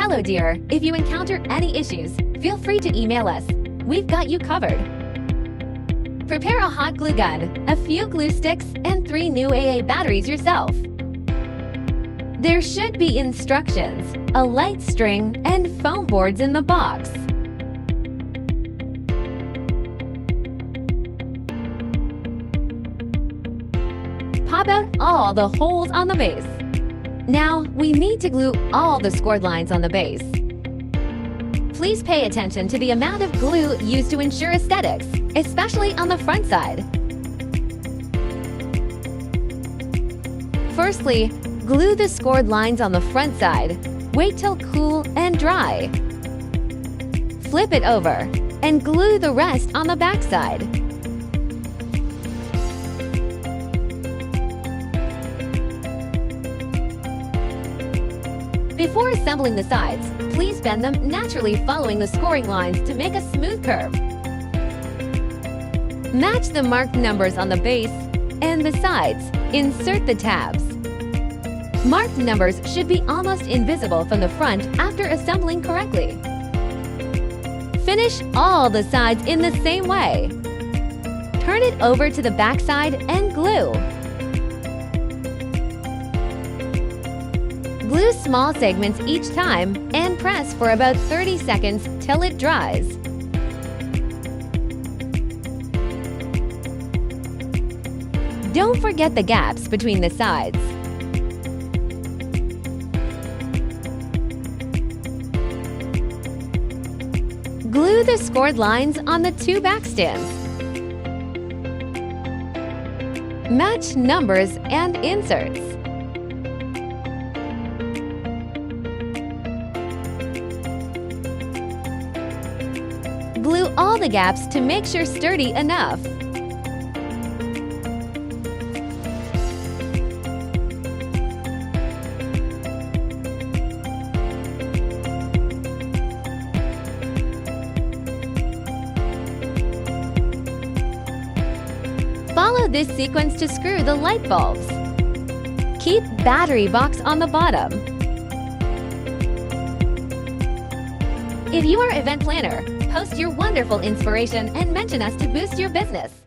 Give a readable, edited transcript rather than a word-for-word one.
Hello dear, if you encounter any issues, feel free to email us. We've got you covered. Prepare a hot glue gun, a few glue sticks, and 3 new AA batteries yourself. There should be instructions, a light string, and foam boards in the box. Pop out all the holes on the base. Now, we need to glue all the scored lines on the base. Please pay attention to the amount of glue used to ensure aesthetics, especially on the front side. Firstly, glue the scored lines on the front side. Wait till cool and dry. Flip it over and glue the rest on the back side. Before assembling the sides, please bend them naturally following the scoring lines to make a smooth curve. Match the marked numbers on the base and the sides. Insert the tabs. Marked numbers should be almost invisible from the front after assembling correctly. Finish all the sides in the same way. Turn it over to the back side and glue. Glue small segments each time and press for about 30 seconds till it dries. Don't forget the gaps between the sides. Glue the scored lines on the 2 back stands. Match numbers and inserts. Glue all the gaps to make sure sturdy enough. Follow this sequence to screw the light bulbs. Keep battery box on the bottom. If you are an event planner, post your wonderful inspiration and mention us to boost your business.